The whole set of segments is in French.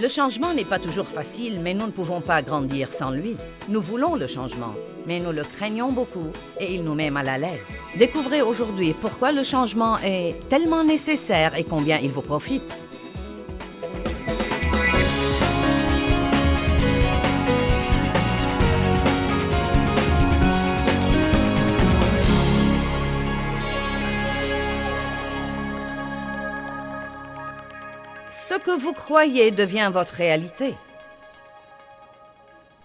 Le changement n'est pas toujours facile, mais nous ne pouvons pas grandir sans lui. Nous voulons le changement, mais nous le craignons beaucoup et il nous met mal à l'aise. Découvrez aujourd'hui pourquoi le changement est tellement nécessaire et combien il vous profite. Ce que vous croyez devient votre réalité.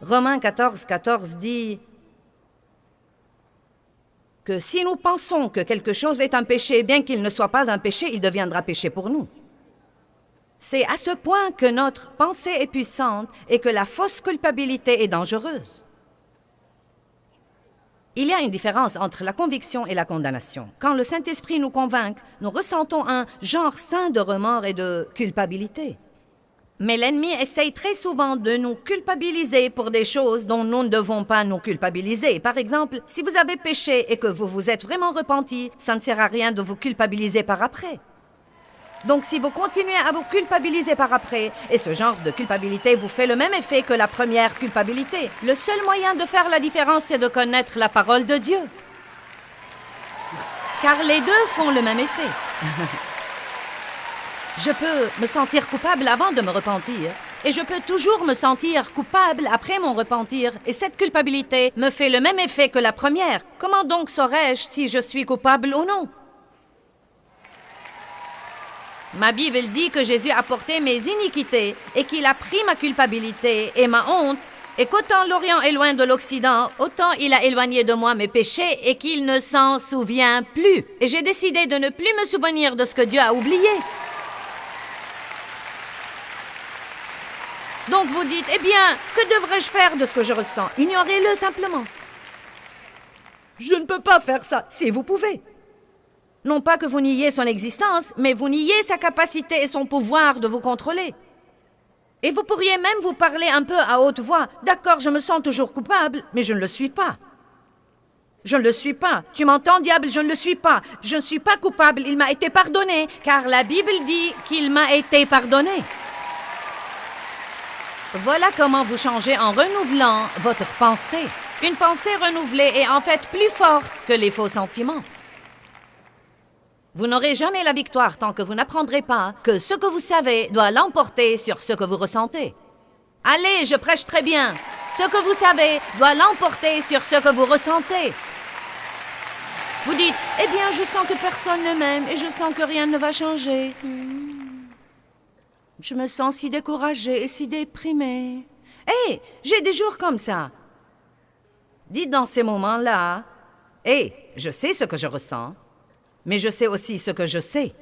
Romains 14:14 dit que si nous pensons que quelque chose est un péché, bien qu'il ne soit pas un péché, il deviendra péché pour nous. C'est à ce point que notre pensée est puissante et que la fausse culpabilité est dangereuse. Il y a une différence entre la conviction et la condamnation. Quand le Saint-Esprit nous convainc, nous ressentons un genre sain de remords et de culpabilité. Mais l'ennemi essaye très souvent de nous culpabiliser pour des choses dont nous ne devons pas nous culpabiliser. Par exemple, si vous avez péché et que vous vous êtes vraiment repenti, ça ne sert à rien de vous culpabiliser par après. Donc, si vous continuez à vous culpabiliser par après, et ce genre de culpabilité vous fait le même effet que la première culpabilité, le seul moyen de faire la différence, c'est de connaître la parole de Dieu. Car les deux font le même effet. Je peux me sentir coupable avant de me repentir, et je peux toujours me sentir coupable après mon repentir, et cette culpabilité me fait le même effet que la première. Comment donc saurais-je si je suis coupable ou non? Ma Bible dit que Jésus a porté mes iniquités et qu'il a pris ma culpabilité et ma honte, et qu'autant l'Orient est loin de l'Occident, autant il a éloigné de moi mes péchés et qu'il ne s'en souvient plus. Et j'ai décidé de ne plus me souvenir de ce que Dieu a oublié. Donc vous dites, eh bien, que devrais-je faire de ce que je ressens? Ignorez-le simplement. Je ne peux pas faire ça, si vous pouvez. Non pas que vous niez son existence, mais vous niez sa capacité et son pouvoir de vous contrôler. Et vous pourriez même vous parler un peu à haute voix. D'accord, je me sens toujours coupable, mais je ne le suis pas. Je ne le suis pas. Tu m'entends, diable, je ne le suis pas. Je ne suis pas coupable, il m'a été pardonné, car la Bible dit qu'il m'a été pardonné. Voilà comment vous changez en renouvelant votre pensée. Une pensée renouvelée est en fait plus forte que les faux sentiments. Vous n'aurez jamais la victoire tant que vous n'apprendrez pas que ce que vous savez doit l'emporter sur ce que vous ressentez. Allez, je prêche très bien. Ce que vous savez doit l'emporter sur ce que vous ressentez. Vous dites, eh bien, je sens que personne ne m'aime et je sens que rien ne va changer. Je me sens si découragée et si déprimée. Hé, j'ai des jours comme ça. Dites dans ces moments-là, hé, je sais ce que je ressens. Mais je sais aussi ce que je sais.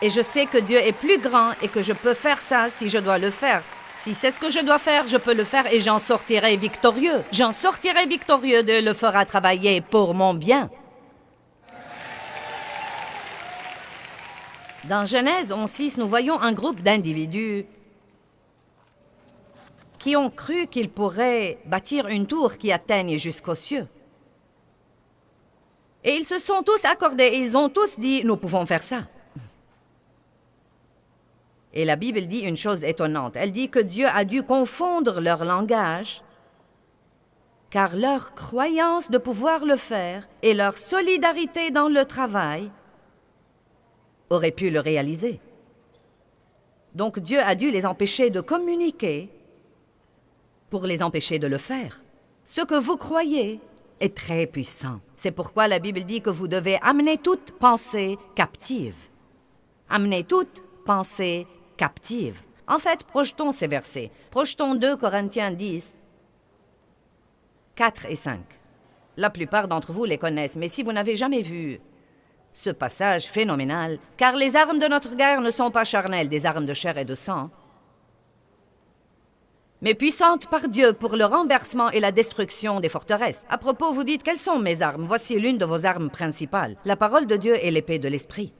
Et je sais que Dieu est plus grand et que je peux faire ça si je dois le faire. Si c'est ce que je dois faire, je peux le faire et j'en sortirai victorieux. J'en sortirai victorieux, Dieu le fera travailler pour mon bien. Dans Genèse 11:6, nous voyons un groupe d'individus qui ont cru qu'ils pourraient bâtir une tour qui atteigne jusqu'aux cieux. Et ils se sont tous accordés et ils ont tous dit « Nous pouvons faire ça ». Et la Bible dit une chose étonnante. Elle dit que Dieu a dû confondre leur langage car leur croyance de pouvoir le faire et leur solidarité dans le travail auraient pu le réaliser. Donc Dieu a dû les empêcher de communiquer pour les empêcher de le faire. Ce que vous croyez est très puissant. C'est pourquoi la Bible dit que vous devez amener toute pensée captive. Amener toute pensée captive. En fait, projetons ces versets. Projetons 2 Corinthiens 10, 4 et 5. La plupart d'entre vous les connaissent, mais si vous n'avez jamais vu ce passage phénoménal, car les armes de notre guerre ne sont pas charnelles, des armes de chair et de sang, mais puissantes par Dieu pour le renversement et la destruction des forteresses. À propos, vous dites, quelles sont mes armes? Voici l'une de vos armes principales. La parole de Dieu est l'épée de l'esprit.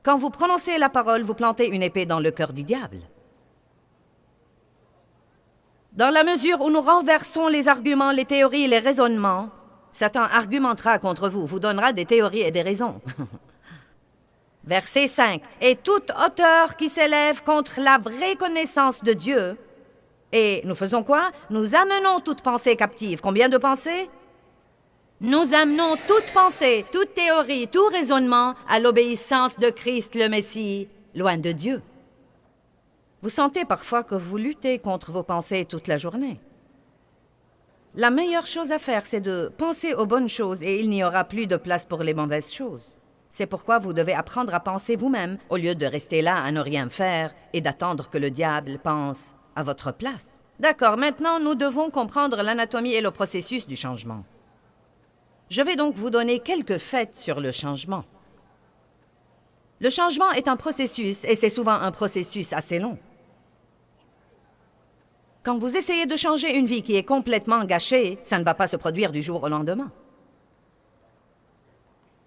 Quand vous prononcez la parole, vous plantez une épée dans le cœur du diable. Dans la mesure où nous renversons les arguments, les théories et les raisonnements, Satan argumentera contre vous, vous donnera des théories et des raisons. Verset 5. « Et toute hauteur qui s'élève contre la vraie connaissance de Dieu. » Et nous faisons quoi? Nous amenons toute pensée captive. Combien de pensées? Nous amenons toute pensée, toute théorie, tout raisonnement à l'obéissance de Christ le Messie, loin de Dieu. Vous sentez parfois que vous luttez contre vos pensées toute la journée. La meilleure chose à faire, c'est de penser aux bonnes choses et il n'y aura plus de place pour les mauvaises choses. C'est pourquoi vous devez apprendre à penser vous-même au lieu de rester là à ne rien faire et d'attendre que le diable pense à votre place. D'accord, maintenant nous devons comprendre l'anatomie et le processus du changement. Je vais donc vous donner quelques faits sur le changement. Le changement est un processus et c'est souvent un processus assez long. Quand vous essayez de changer une vie qui est complètement gâchée, ça ne va pas se produire du jour au lendemain.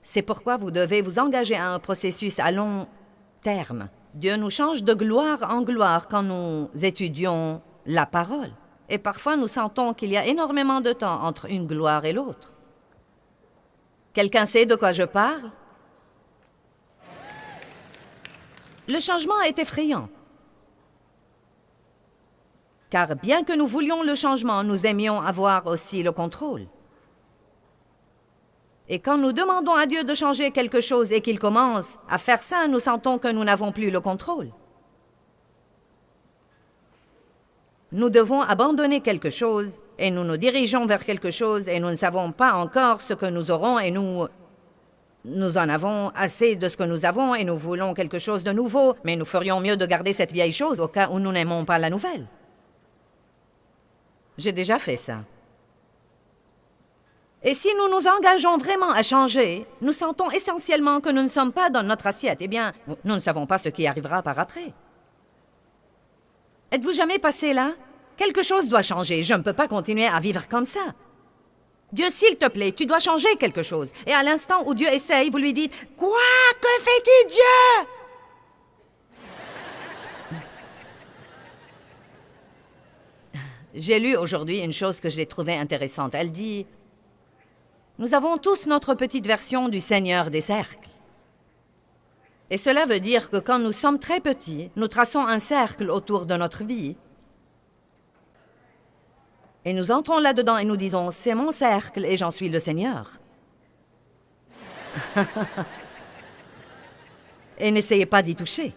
C'est pourquoi vous devez vous engager à un processus à long terme. Dieu nous change de gloire en gloire quand nous étudions la parole. Et parfois, nous sentons qu'il y a énormément de temps entre une gloire et l'autre. Quelqu'un sait de quoi je parle? Le changement est effrayant. Car bien que nous voulions le changement, nous aimions avoir aussi le contrôle. Et quand nous demandons à Dieu de changer quelque chose et qu'il commence à faire ça, nous sentons que nous n'avons plus le contrôle. Nous devons abandonner quelque chose et nous nous dirigeons vers quelque chose et nous ne savons pas encore ce que nous aurons et nous en avons assez de ce que nous avons et nous voulons quelque chose de nouveau, mais nous ferions mieux de garder cette vieille chose au cas où nous n'aimons pas la nouvelle. J'ai déjà fait ça. Et si nous nous engageons vraiment à changer, nous sentons essentiellement que nous ne sommes pas dans notre assiette. Eh bien, nous ne savons pas ce qui arrivera par après. Êtes-vous jamais passé là? Quelque chose doit changer. Je ne peux pas continuer à vivre comme ça. Dieu, s'il te plaît, tu dois changer quelque chose. Et à l'instant où Dieu essaye, vous lui dites « Quoi? Que fais-tu, Dieu? » J'ai lu aujourd'hui une chose que j'ai trouvée intéressante. Elle dit « Nous avons tous notre petite version du Seigneur des cercles. » Et cela veut dire que quand nous sommes très petits, nous traçons un cercle autour de notre vie. Et nous entrons là-dedans et nous disons « C'est mon cercle et j'en suis le Seigneur. » Et n'essayez pas d'y toucher.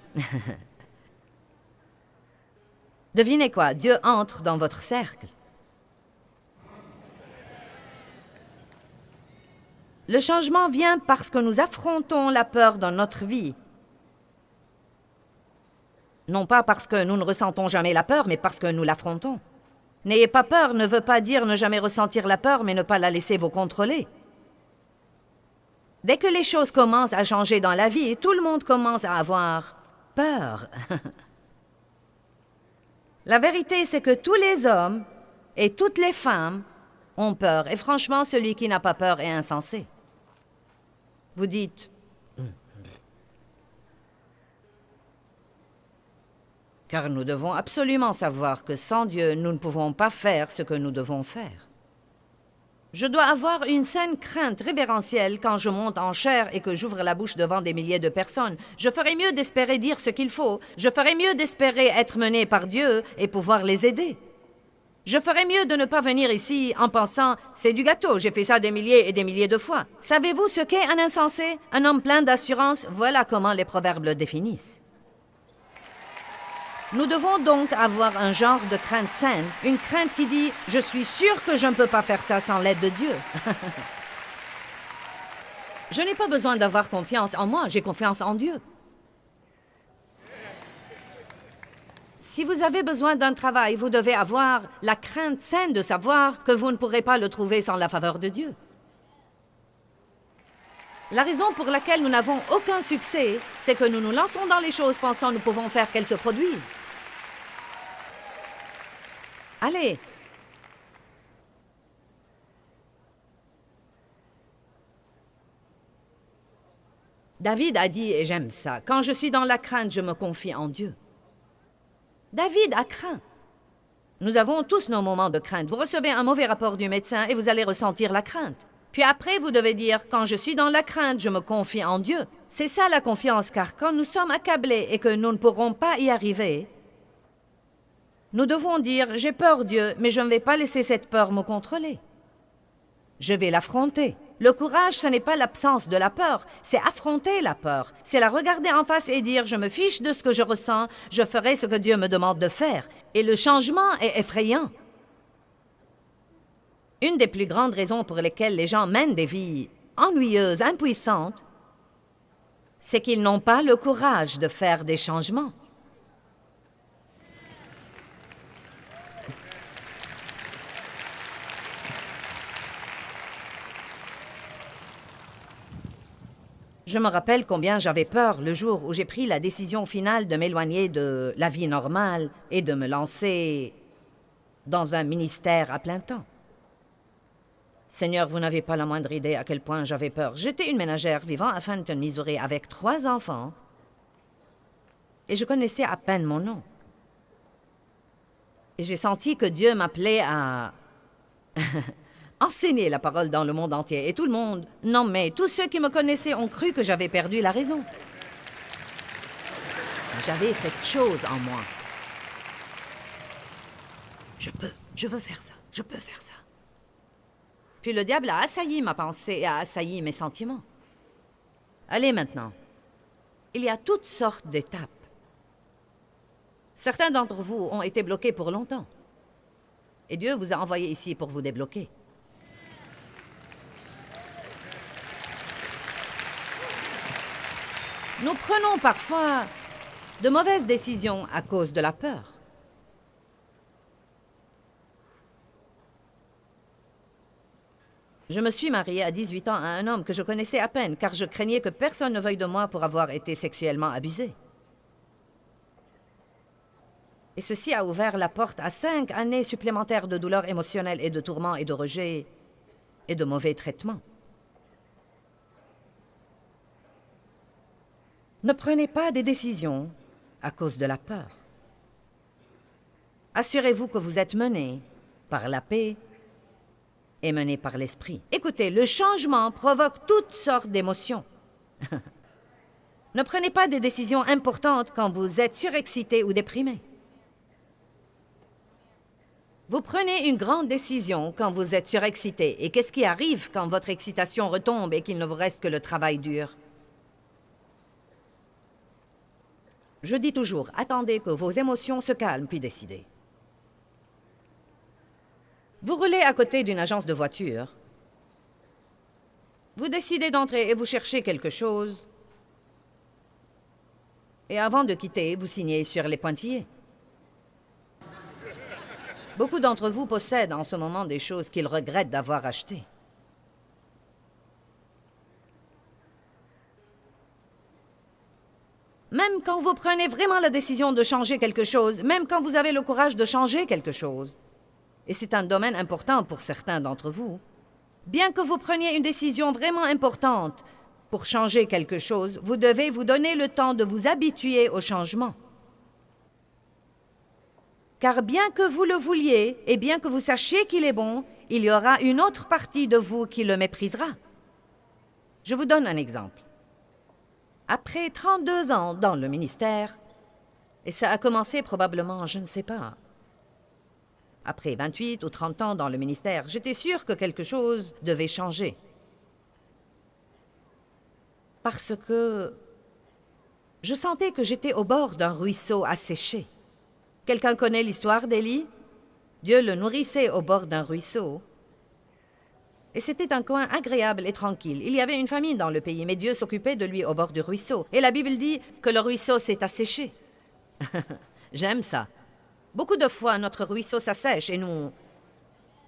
Devinez quoi? Dieu entre dans votre cercle. Le changement vient parce que nous affrontons la peur dans notre vie. Non pas parce que nous ne ressentons jamais la peur, mais parce que nous l'affrontons. N'ayez pas peur ne veut pas dire ne jamais ressentir la peur, mais ne pas la laisser vous contrôler. Dès que les choses commencent à changer dans la vie, tout le monde commence à avoir peur. La vérité, c'est que tous les hommes et toutes les femmes ont peur. Et franchement, celui qui n'a pas peur est insensé. Vous dites, car nous devons absolument savoir que sans Dieu, nous ne pouvons pas faire ce que nous devons faire. Je dois avoir une saine crainte révérentielle quand je monte en chair et que j'ouvre la bouche devant des milliers de personnes. Je ferais mieux d'espérer dire ce qu'il faut. Je ferais mieux d'espérer être mené par Dieu et pouvoir les aider. Je ferais mieux de ne pas venir ici en pensant « c'est du gâteau, j'ai fait ça des milliers et des milliers de fois ». Savez-vous ce qu'est un insensé? Un homme plein d'assurance? Voilà comment les proverbes le définissent. Nous devons donc avoir un genre de crainte saine, une crainte qui dit « je suis sûr que je ne peux pas faire ça sans l'aide de Dieu ». Je n'ai pas besoin d'avoir confiance en moi, j'ai confiance en Dieu. Si vous avez besoin d'un travail, vous devez avoir la crainte saine de savoir que vous ne pourrez pas le trouver sans la faveur de Dieu. La raison pour laquelle nous n'avons aucun succès, c'est que nous nous lançons dans les choses pensant nous pouvons faire qu'elles se produisent. Allez. David a dit, et j'aime ça, « Quand je suis dans la crainte, je me confie en Dieu. » David a craint. Nous avons tous nos moments de crainte. Vous recevez un mauvais rapport du médecin et vous allez ressentir la crainte. Puis après, vous devez dire, « Quand je suis dans la crainte, je me confie en Dieu. » C'est ça la confiance, car quand nous sommes accablés et que nous ne pourrons pas y arriver, nous devons dire « J'ai peur, Dieu, mais je ne vais pas laisser cette peur me contrôler. Je vais l'affronter. » Le courage, ce n'est pas l'absence de la peur, c'est affronter la peur. C'est la regarder en face et dire « Je me fiche de ce que je ressens, je ferai ce que Dieu me demande de faire. » Et le changement est effrayant. Une des plus grandes raisons pour lesquelles les gens mènent des vies ennuyeuses, impuissantes, c'est qu'ils n'ont pas le courage de faire des changements. Je me rappelle combien j'avais peur le jour où j'ai pris la décision finale de m'éloigner de la vie normale et de me lancer dans un ministère à plein temps. Seigneur, vous n'avez pas la moindre idée à quel point j'avais peur. J'étais une ménagère vivant à Fenton, Missouri, avec 3 enfants, et je connaissais à peine mon nom. Et j'ai senti que Dieu m'appelait à enseigner la parole dans le monde entier. Et tout le monde, non mais tous ceux qui me connaissaient ont cru que j'avais perdu la raison. J'avais cette chose en moi. Je veux faire ça, je peux faire ça. Puis le diable a assailli ma pensée et a assailli mes sentiments. Allez maintenant, il y a toutes sortes d'étapes. Certains d'entre vous ont été bloqués pour longtemps. Et Dieu vous a envoyé ici pour vous débloquer. Nous prenons parfois de mauvaises décisions à cause de la peur. Je me suis mariée à 18 ans à un homme que je connaissais à peine, car je craignais que personne ne veuille de moi pour avoir été sexuellement abusée. Et ceci a ouvert la porte à 5 années supplémentaires de douleurs émotionnelles et de tourments et de rejets et de mauvais traitements. Ne prenez pas des décisions à cause de la peur. Assurez-vous que vous êtes mené par la paix et mené par l'esprit. Écoutez, le changement provoque toutes sortes d'émotions. Ne prenez pas des décisions importantes quand vous êtes surexcité ou déprimé. Vous prenez une grande décision quand vous êtes surexcité. Et qu'est-ce qui arrive quand votre excitation retombe et qu'il ne vous reste que le travail dur? Je dis toujours, attendez que vos émotions se calment, puis décidez. Vous roulez à côté d'une agence de voitures. Vous décidez d'entrer et vous cherchez quelque chose. Et avant de quitter, vous signez sur les pointillés. Beaucoup d'entre vous possèdent en ce moment des choses qu'ils regrettent d'avoir achetées. Même quand vous prenez vraiment la décision de changer quelque chose, même quand vous avez le courage de changer quelque chose, et c'est un domaine important pour certains d'entre vous, bien que vous preniez une décision vraiment importante pour changer quelque chose, vous devez vous donner le temps de vous habituer au changement. Car bien que vous le vouliez et bien que vous sachiez qu'il est bon, il y aura une autre partie de vous qui le méprisera. Je vous donne un exemple. Après 32 ans dans le ministère, et ça a commencé probablement, je ne sais pas, après 28 ou 30 ans dans le ministère, j'étais sûre que quelque chose devait changer. Parce que je sentais que j'étais au bord d'un ruisseau asséché. Quelqu'un connaît l'histoire d'Élie? Dieu le nourrissait au bord d'un ruisseau. Et c'était un coin agréable et tranquille. Il y avait une famine dans le pays, mais Dieu s'occupait de lui au bord du ruisseau. Et la Bible dit que le ruisseau s'est asséché. J'aime ça. Beaucoup de fois, notre ruisseau s'assèche et nous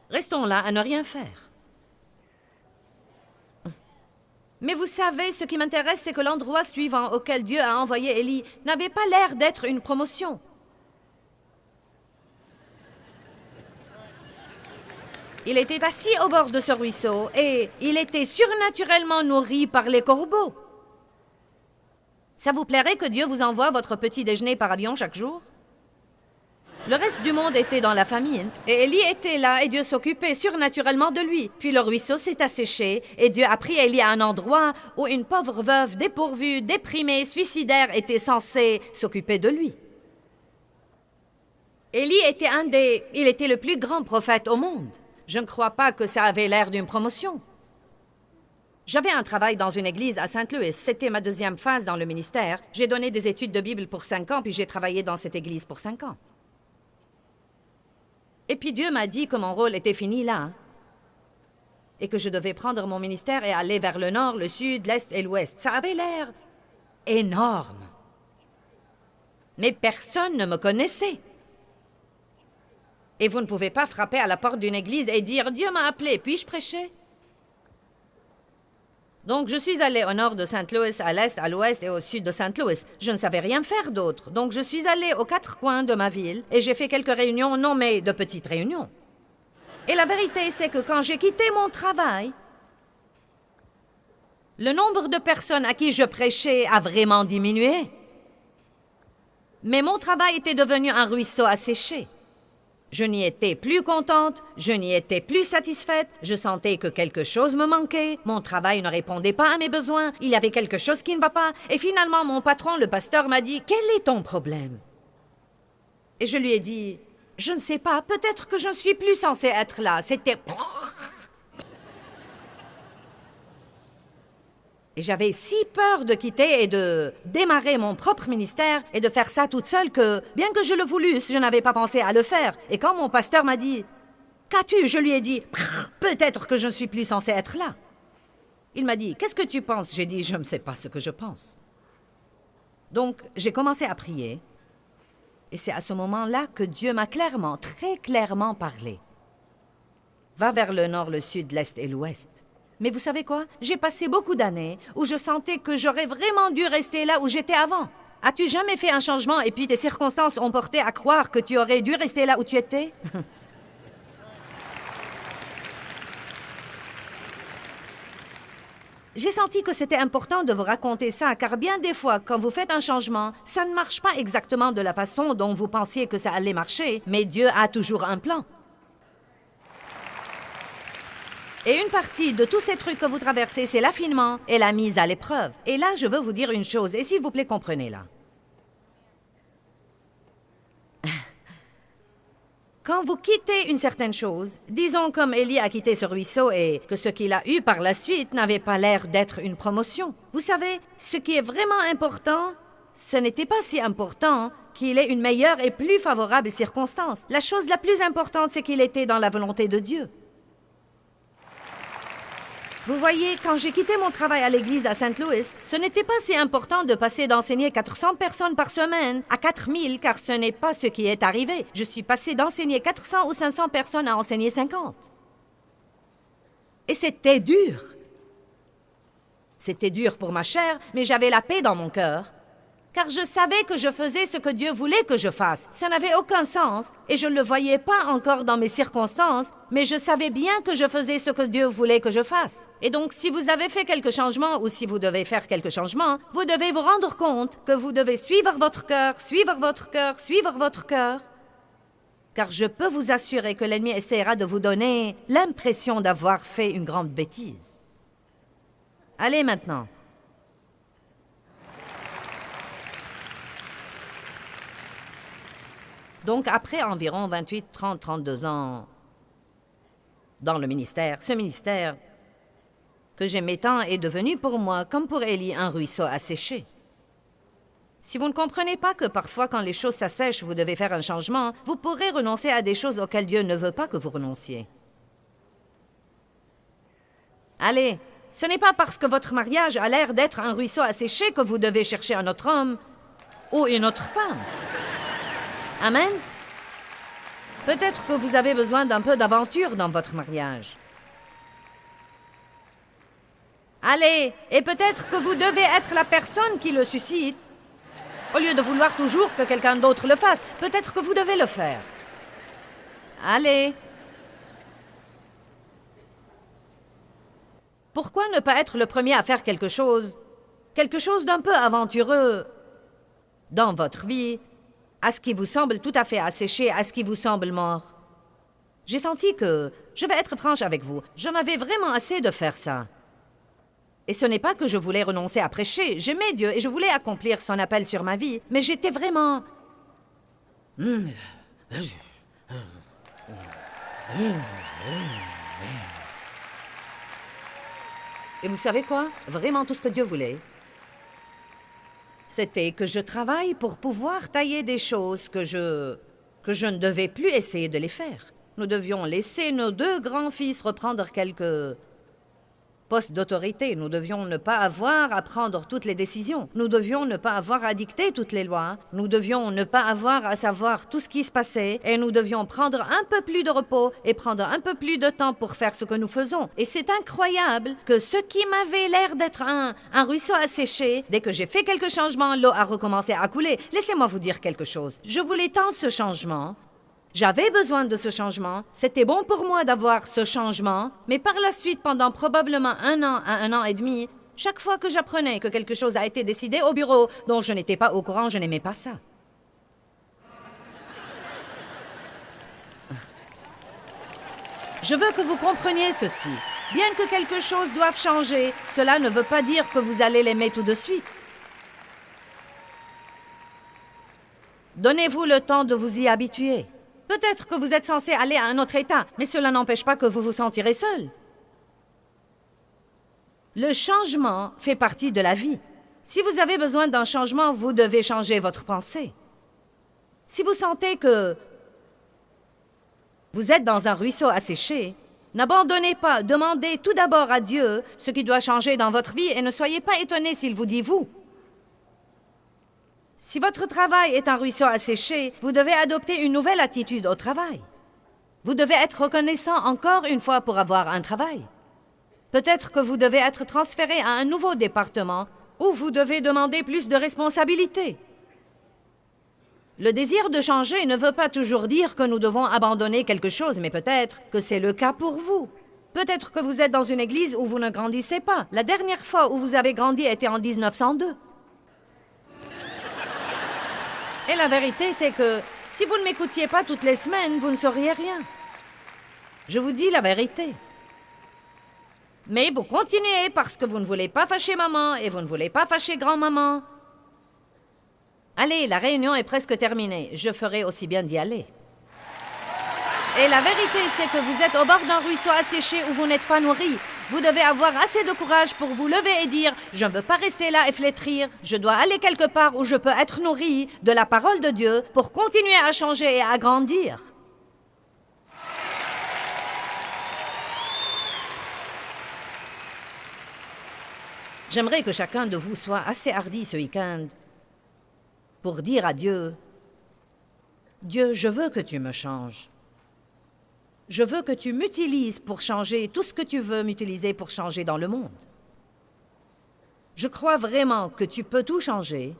restons là à ne rien faire. Mais vous savez, ce qui m'intéresse, c'est que l'endroit suivant auquel Dieu a envoyé Élie n'avait pas l'air d'être une promotion. Il était assis au bord de ce ruisseau et il était surnaturellement nourri par les corbeaux. Ça vous plairait que Dieu vous envoie votre petit déjeuner par avion chaque jour? Le reste du monde était dans la famine, et Élie était là, et Dieu s'occupait surnaturellement de lui. Puis le ruisseau s'est asséché, et Dieu a pris Élie à un endroit où une pauvre veuve dépourvue, déprimée, suicidaire était censée s'occuper de lui. Élie était il était le plus grand prophète au monde. Je ne crois pas que ça avait l'air d'une promotion. J'avais un travail dans une église à Saint-Louis. C'était ma deuxième phase dans le ministère. J'ai donné des études de Bible pour 5 ans, puis j'ai travaillé dans cette église pour 5 ans. Et puis Dieu m'a dit que mon rôle était fini là. Et que je devais prendre mon ministère et aller vers le nord, le sud, l'est et l'ouest. Ça avait l'air énorme. Mais personne ne me connaissait. Et vous ne pouvez pas frapper à la porte d'une église et dire « Dieu m'a appelé, puis-je prêcher ?» Donc, je suis allée au nord de Saint-Louis, à l'est, à l'ouest et au sud de Saint-Louis. Je ne savais rien faire d'autre. Donc, je suis allée aux 4 coins de ma ville et j'ai fait quelques réunions, non mais de petites réunions. Et la vérité, c'est que quand j'ai quitté mon travail, le nombre de personnes à qui je prêchais a vraiment diminué. Mais mon travail était devenu un ruisseau asséché. Je n'y étais plus contente, je n'y étais plus satisfaite, je sentais que quelque chose me manquait, mon travail ne répondait pas à mes besoins, il y avait quelque chose qui ne va pas, et finalement mon patron, le pasteur, m'a dit « Quel est ton problème ?» Et je lui ai dit « Je ne sais pas, peut-être que je ne suis plus censée être là, c'était... » Et j'avais si peur de quitter et de démarrer mon propre ministère et de faire ça toute seule que, bien que je le voulusse, je n'avais pas pensé à le faire. Et quand mon pasteur m'a dit « Qu'as-tu » je lui ai dit « Peut-être que je ne suis plus censée être là. » Il m'a dit « Qu'est-ce que tu penses ?» J'ai dit « Je ne sais pas ce que je pense. » Donc, j'ai commencé à prier. Et c'est à ce moment-là que Dieu m'a clairement, très clairement parlé. Va vers le nord, le sud, l'est et l'ouest. Mais vous savez quoi? J'ai passé beaucoup d'années où je sentais que j'aurais vraiment dû rester là où j'étais avant. As-tu jamais fait un changement et puis tes circonstances ont porté à croire que tu aurais dû rester là où tu étais? J'ai senti que c'était important de vous raconter ça, car bien des fois, quand vous faites un changement, ça ne marche pas exactement de la façon dont vous pensiez que ça allait marcher, mais Dieu a toujours un plan. Et une partie de tous ces trucs que vous traversez, c'est l'affinement et la mise à l'épreuve. Et là, je veux vous dire une chose, et s'il vous plaît, comprenez-la. Quand vous quittez une certaine chose, disons comme Élie a quitté ce ruisseau et que ce qu'il a eu par la suite n'avait pas l'air d'être une promotion. Vous savez, ce qui est vraiment important, ce n'était pas si important qu'il ait une meilleure et plus favorable circonstance. La chose la plus importante, c'est qu'il était dans la volonté de Dieu. Vous voyez, quand j'ai quitté mon travail à l'église à Saint-Louis, ce n'était pas si important de passer d'enseigner 400 personnes par semaine à 4000, car ce n'est pas ce qui est arrivé. Je suis passé d'enseigner 400 ou 500 personnes à enseigner 50. Et c'était dur. C'était dur pour ma chair, mais j'avais la paix dans mon cœur. Car je savais que je faisais ce que Dieu voulait que je fasse. Ça n'avait aucun sens, et je ne le voyais pas encore dans mes circonstances, mais je savais bien que je faisais ce que Dieu voulait que je fasse. Et donc, si vous avez fait quelques changements, ou si vous devez faire quelques changements, vous devez vous rendre compte que vous devez suivre votre cœur, suivre votre cœur, suivre votre cœur. Car je peux vous assurer que l'ennemi essaiera de vous donner l'impression d'avoir fait une grande bêtise. Allez maintenant. Donc, après environ 28, 30, 32 ans dans le ministère, ce ministère que j'aimais tant est devenu pour moi, comme pour Élie, un ruisseau asséché. Si vous ne comprenez pas que parfois, quand les choses s'assèchent, vous devez faire un changement, vous pourrez renoncer à des choses auxquelles Dieu ne veut pas que vous renonciez. Allez, ce n'est pas parce que votre mariage a l'air d'être un ruisseau asséché que vous devez chercher un autre homme ou une autre femme. Amen. Peut-être que vous avez besoin d'un peu d'aventure dans votre mariage. Allez, et peut-être que vous devez être la personne qui le suscite. Au lieu de vouloir toujours que quelqu'un d'autre le fasse, peut-être que vous devez le faire. Allez. Pourquoi ne pas être le premier à faire quelque chose d'un peu aventureux dans votre vie, à ce qui vous semble tout à fait asséché, à ce qui vous semble mort. J'ai senti que, je vais être franche avec vous, j'en avais vraiment assez de faire ça. Et ce n'est pas que je voulais renoncer à prêcher, j'aimais Dieu et je voulais accomplir son appel sur ma vie, mais j'étais vraiment... Et vous savez quoi? Vraiment tout ce que Dieu voulait, c'était que je travaille pour pouvoir tailler des choses que je ne devais plus essayer de les faire. Nous devions laisser nos 2 grands-fils reprendre quelques postes d'autorité. Nous devions ne pas avoir à prendre toutes les décisions. Nous devions ne pas avoir à dicter toutes les lois. Nous devions ne pas avoir à savoir tout ce qui se passait. Et nous devions prendre un peu plus de repos et prendre un peu plus de temps pour faire ce que nous faisons. Et c'est incroyable que ce qui m'avait l'air d'être un ruisseau asséché, dès que j'ai fait quelques changements, l'eau a recommencé à couler. Laissez-moi vous dire quelque chose. Je voulais tant ce changement. J'avais besoin de ce changement. C'était bon pour moi d'avoir ce changement. Mais par la suite, pendant probablement 1 an à 1 an et demi, chaque fois que j'apprenais que quelque chose a été décidé au bureau dont je n'étais pas au courant, je n'aimais pas ça. Je veux que vous compreniez ceci. Bien que quelque chose doive changer, cela ne veut pas dire que vous allez l'aimer tout de suite. Donnez-vous le temps de vous y habituer. Peut-être que vous êtes censé aller à un autre état, mais cela n'empêche pas que vous vous sentirez seul. Le changement fait partie de la vie. Si vous avez besoin d'un changement, vous devez changer votre pensée. Si vous sentez que vous êtes dans un ruisseau asséché, n'abandonnez pas, demandez tout d'abord à Dieu ce qui doit changer dans votre vie et ne soyez pas étonnés s'il vous dit « vous ». Si votre travail est un ruisseau asséché, vous devez adopter une nouvelle attitude au travail. Vous devez être reconnaissant encore une fois pour avoir un travail. Peut-être que vous devez être transféré à un nouveau département où vous devez demander plus de responsabilités. Le désir de changer ne veut pas toujours dire que nous devons abandonner quelque chose, mais peut-être que c'est le cas pour vous. Peut-être que vous êtes dans une église où vous ne grandissez pas. La dernière fois où vous avez grandi était en 1902. Et la vérité, c'est que si vous ne m'écoutiez pas toutes les semaines, vous ne sauriez rien. Je vous dis la vérité. Mais vous continuez parce que vous ne voulez pas fâcher maman et vous ne voulez pas fâcher grand-maman. Allez, la réunion est presque terminée. Je ferai aussi bien d'y aller. Et la vérité, c'est que vous êtes au bord d'un ruisseau asséché où vous n'êtes pas nourri. Vous devez avoir assez de courage pour vous lever et dire « Je ne veux pas rester là et flétrir. Je dois aller quelque part où je peux être nourri de la parole de Dieu pour continuer à changer et à grandir. » J'aimerais que chacun de vous soit assez hardi ce week-end pour dire à Dieu « Dieu, je veux que tu me changes. Je veux que tu m'utilises pour changer tout ce que tu veux m'utiliser pour changer dans le monde. Je crois vraiment que tu peux tout changer.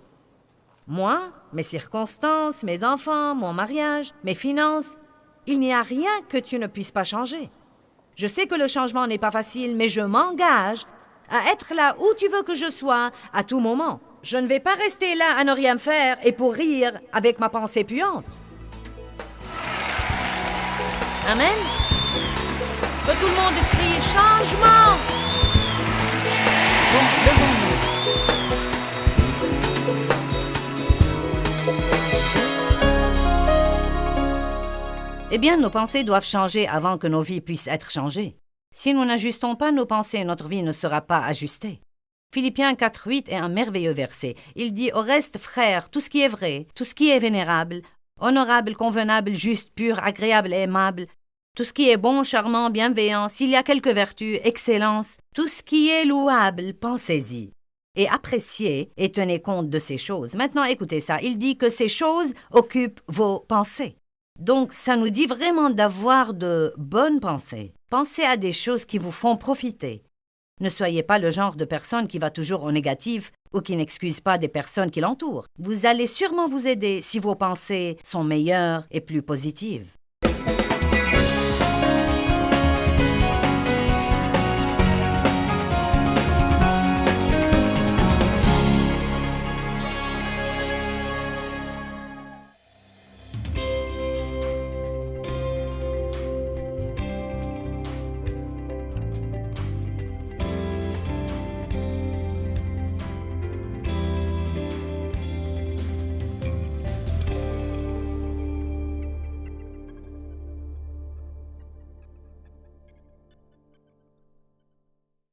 Moi, mes circonstances, mes enfants, mon mariage, mes finances, il n'y a rien que tu ne puisses pas changer. Je sais que le changement n'est pas facile, mais je m'engage à être là où tu veux que je sois à tout moment. Je ne vais pas rester là à ne rien faire et pour rire avec ma pensée puante. Amen. Que tout le monde crie « Changement !» Bon, levons-nous. Eh bien, nos pensées doivent changer avant que nos vies puissent être changées. Si nous n'ajustons pas nos pensées, notre vie ne sera pas ajustée. Philippiens 4:8 est un merveilleux verset. Il dit « Au reste, frères, tout ce qui est vrai, tout ce qui est vénérable, honorable, convenable, juste, pur, agréable et aimable, tout ce qui est bon, charmant, bienveillant, s'il y a quelque vertu, excellence, tout ce qui est louable, pensez-y. Et appréciez et tenez compte de ces choses. » Maintenant, écoutez ça. Il dit que ces choses occupent vos pensées. Donc, ça nous dit vraiment d'avoir de bonnes pensées. Pensez à des choses qui vous font profiter. Ne soyez pas le genre de personne qui va toujours au négatif ou qui n'excuse pas des personnes qui l'entourent. Vous allez sûrement vous aider si vos pensées sont meilleures et plus positives.